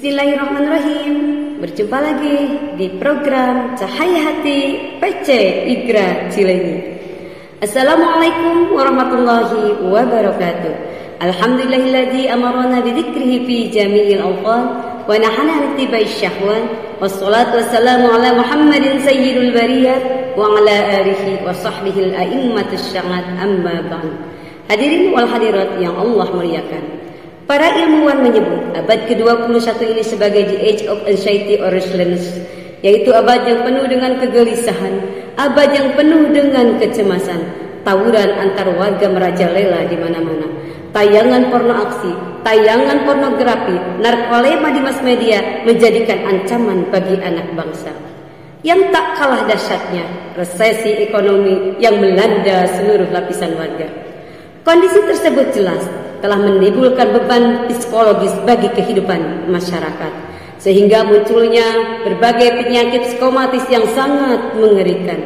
Bismillahirrahmanirrahim. Berjumpa lagi di program Cahaya Hati PC Igra Cilenyi. Assalamualaikum warahmatullahi wabarakatuh. Alhamdulillahilladzi amarna bidzikrihi fi jami'il awqat wa nahana an ittiba'i syahwan wassalatu wassalamu ala Muhammadin sayyidul bariyat wa ala alihi wa sahbihi al-a'immatus syahad amma ba'd. Hadirin wal hadirat yang Allah muliakan. Para ilmuwan menyebut abad ke-21 ini sebagai the age of anxiety or restlessness, yaitu abad yang penuh dengan kegelisahan, abad yang penuh dengan kecemasan. Tawuran antar warga merajalela di mana-mana. Tayangan porno aksi, tayangan pornografi, narkoba di mass media menjadikan ancaman bagi anak bangsa. Yang tak kalah dahsyatnya, resesi ekonomi yang melanda seluruh lapisan warga. Kondisi tersebut jelas telah menimbulkan beban psikologis bagi kehidupan masyarakat, sehingga munculnya berbagai penyakit psikomatis yang sangat mengerikan.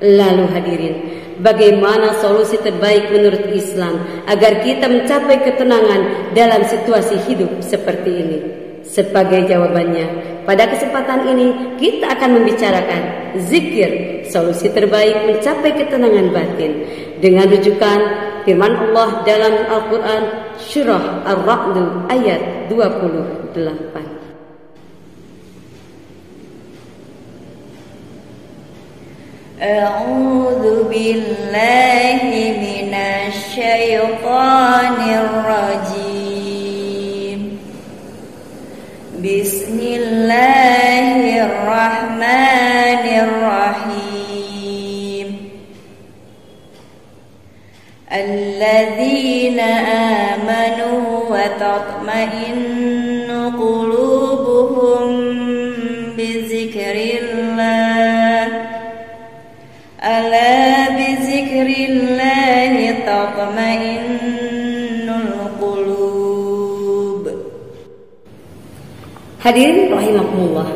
Lalu hadirin, bagaimana solusi terbaik menurut Islam agar kita mencapai ketenangan dalam situasi hidup seperti ini? Sebagai jawabannya, pada kesempatan ini kita akan membicarakan zikir, solusi terbaik mencapai ketenangan batin, dengan rujukan firman Allah dalam Al-Quran Surah Ar-Ra'd ayat 28. A'udzu billahi minasy syaithanir rajim. Bismillahirrahmanirrahim. Alladzina amanu wa tatma'innu qulubuhum bizikrillah. Ala bizikrillahi tatma'innul qulub. Hadirin rahimakumullah,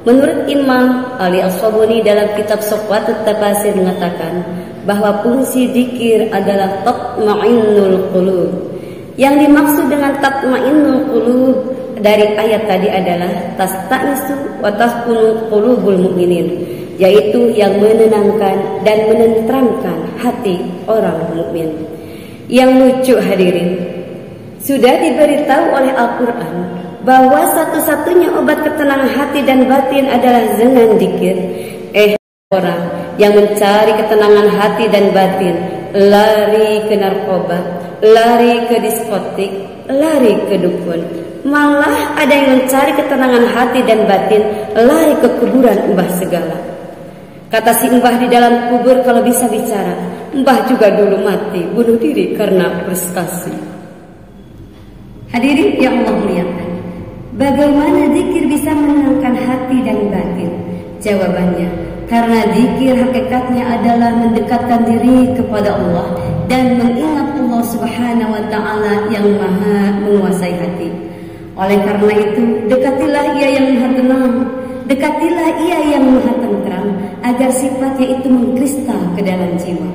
menurut Imam Ali As-Sabuni dalam kitab Sofwatut Tafasir mengatakan bahwa fungsi dzikir adalah tatma'innul qulub. Yang dimaksud dengan tatma'innul qulub dari ayat tadi adalah tasta'nisu wa taskunu qulubul mu'minin, yaitu yang menenangkan dan menenteramkan hati orang mukmin. Yang lucu hadirin, sudah diberitahu oleh Al-Quran bahwa satu-satunya obat ketenangan hati dan batin adalah dengan dzikir. Orang yang mencari ketenangan hati dan batin lari ke narkoba, lari ke diskotik, lari ke dukun. Malah ada yang mencari ketenangan hati dan batin lari ke kuburan mbah segala. Kata si mbah di dalam kubur kalau bisa bicara, mbah juga dulu mati bunuh diri karena frustasi. Hadirin yang Allah muliakan, bagaimana zikir bisa menenangkan hati dan batin? Jawabannya, karena zikir hakikatnya adalah mendekatkan diri kepada Allah dan mengingat Allah Subhanahu wa Ta'ala yang Maha menguasai hati. Oleh karena itu, dekatilah Ia yang Maha tenang, dekatilah Ia yang Maha tentram, agar sifatnya itu mengkristal ke dalam jiwa.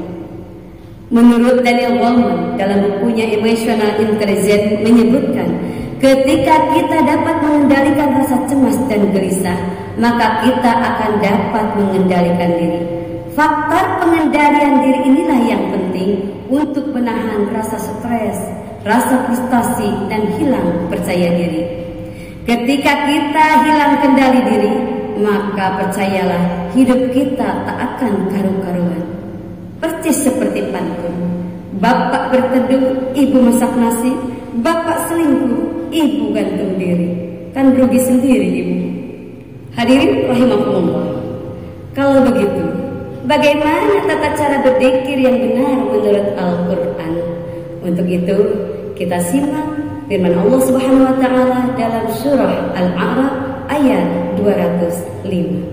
Menurut Daniel Goleman dalam bukunya Emotional Intelligence menyebutkan, ketika kita dapat mengendalikan rasa cemas dan gelisah, maka kita akan dapat mengendalikan diri. Faktor pengendalian diri inilah yang penting untuk menahan rasa stres, rasa frustasi, dan hilang percaya diri. Ketika kita hilang kendali diri, maka percayalah hidup kita tak akan karu-karuan. Persis seperti pantun, bapak berteduh, ibu masak nasi, bapak selingkuh, ibu gantung diri, kan rugi sendiri ibu. Hadirin rahimakumullah, kalau begitu, bagaimana tata cara berzikir yang benar menurut Al-Quran? Untuk itu, kita simak firman Allah Subhanahu wa Ta'ala dalam surah Al-A'raf ayat 205.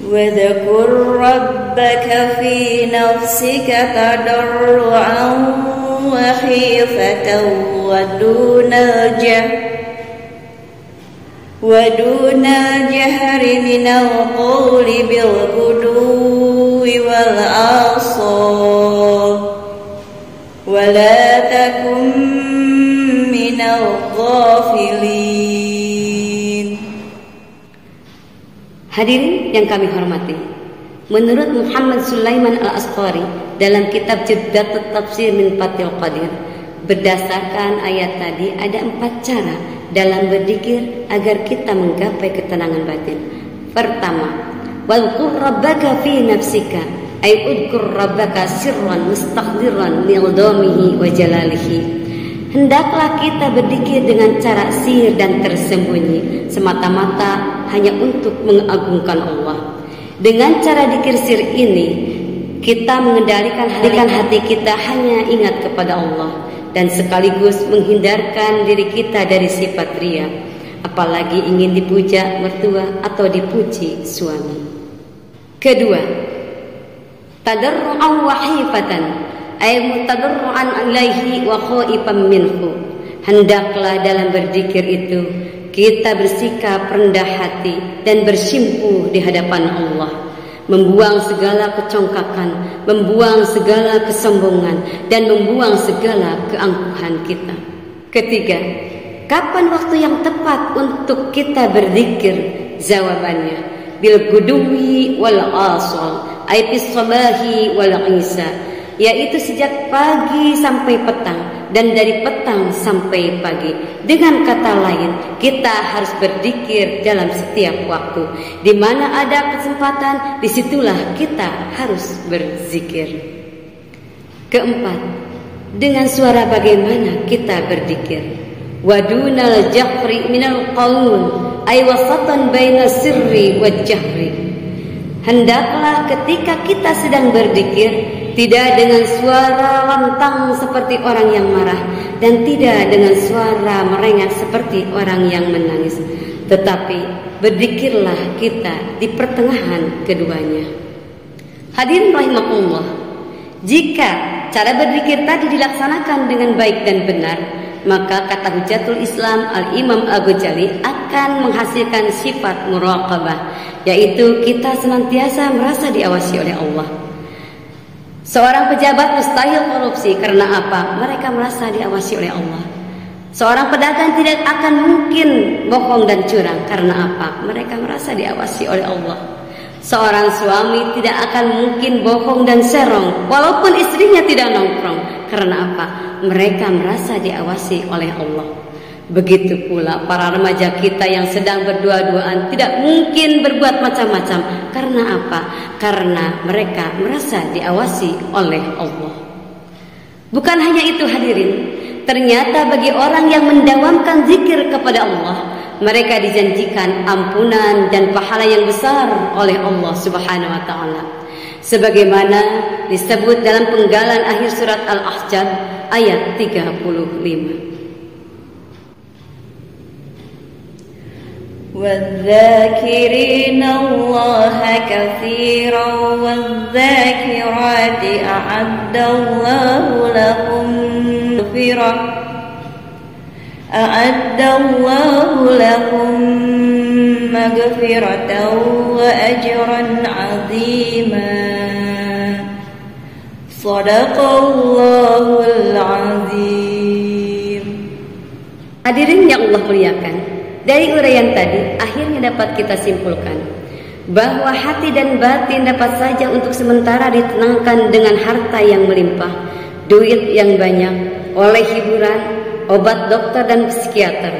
وَاذْكُرْ رَبَّكَ فِي نَفْسِكَ تَضَرُّعًا وَخِيفَةً وَدُونَ الْجَهْرِ مِنَ الْقَوْلِ بِالْغُدُوِّ وَالْآصَالِ وَلَا تَكُن مِّنَ الْغَافِلِينَ. Hadirin yang kami hormati, menurut Muhammad Sulaiman Al-Asqari dalam kitab Jiddatut Tafsir min Fathil Qadir, berdasarkan ayat tadi ada 4 cara dalam berzikir agar kita menggapai ketenangan batin. Pertama, wadhkur rabbaka fi nafsika, ay udhkur rabbaka sirran mustaqdiran li'idhamihi wa jalalihi. Hendaklah kita berzikir dengan cara sir dan tersembunyi, semata-mata hanya untuk mengagungkan Allah. Dengan cara zikir sir ini, kita mengendalikan hati kita hanya ingat kepada Allah, dan sekaligus menghindarkan diri kita dari sifat riya, apalagi ingin dipuja mertua atau dipuji suami. Kedua, tadarru'an wa khifatan, ay mutadarru'an alaihi wa khaifan minhu. Hendaklah dalam berzikir itu kita bersikap rendah hati dan bersimpuh di hadapan Allah, membuang segala kecongkakan, membuang segala kesombongan, dan membuang segala keangkuhan kita. Ketiga, kapan waktu yang tepat untuk kita berzikir? Jawabannya, bil guduwi wal asal, ay fis sabahi wal isa, yaitu sejak pagi sampai petang dan dari petang sampai pagi. Dengan kata lain, kita harus berzikir dalam setiap waktu. Di mana ada kesempatan, disitulah kita harus berzikir. Keempat, dengan suara bagaimana kita berzikir? Wadunal jahri minal qaul, ay wasatan baina sirri wal jahri. Hendaklah ketika kita sedang berzikir, tidak dengan suara lantang seperti orang yang marah, dan tidak dengan suara merengek seperti orang yang menangis, tetapi berzikirlah kita di pertengahan keduanya. Hadirin rahimakumullah, jika cara berzikir tadi dilaksanakan dengan baik dan benar, maka kata Hujatul Islam Al-Imam Al-Ghazali akan menghasilkan sifat muraqabah, yaitu kita senantiasa merasa diawasi oleh Allah. Seorang pejabat mustahil korupsi, karena apa? Mereka merasa diawasi oleh Allah. Seorang pedagang tidak akan mungkin bohong dan curang, karena apa? Mereka merasa diawasi oleh Allah. Seorang suami tidak akan mungkin bohong dan serong walaupun istrinya tidak nongkrong, karena apa? Mereka merasa diawasi oleh Allah. Begitu pula para remaja kita yang sedang berdua-duaan tidak mungkin berbuat macam-macam. Karena apa? Karena mereka merasa diawasi oleh Allah. Bukan hanya itu hadirin, ternyata bagi orang yang mendawamkan zikir kepada Allah, mereka dijanjikan ampunan dan pahala yang besar oleh Allah Subhanahu wa taala. Sebagaimana disebut dalam penggalan akhir surat Al-Ahzab ayat 35. وَالذَّاكِرِينَ اللَّهَ كَثِيرًا وَالذَّاكِرَاتِ أَعَدَّ اللَّهُ لَهُم مَّغْفِرَةً وَأَجْرًا عَظِيمًا. Shadaqallahul azim. Hadirin yang Allah muliakan, dari uraian tadi akhirnya dapat kita simpulkan bahwa hati dan batin dapat saja untuk sementara ditenangkan dengan harta yang melimpah, duit yang banyak, oleh hiburan, obat dokter dan psikiater.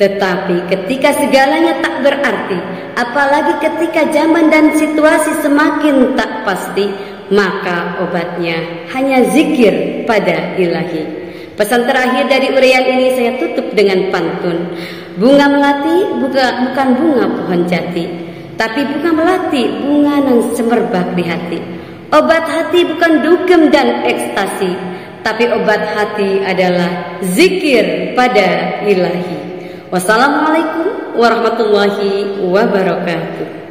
Tetapi ketika segalanya tak berarti, apalagi ketika zaman dan situasi semakin tak pasti, maka obatnya hanya zikir pada ilahi. Pesan terakhir dari uraian ini saya tutup dengan pantun. Bunga melati bukan bunga pohon jati, tapi bunga melati bunga nan semerbak di hati. Obat hati bukan dugem dan ekstasi, tapi obat hati adalah zikir pada ilahi. Wassalamualaikum warahmatullahi wabarakatuh.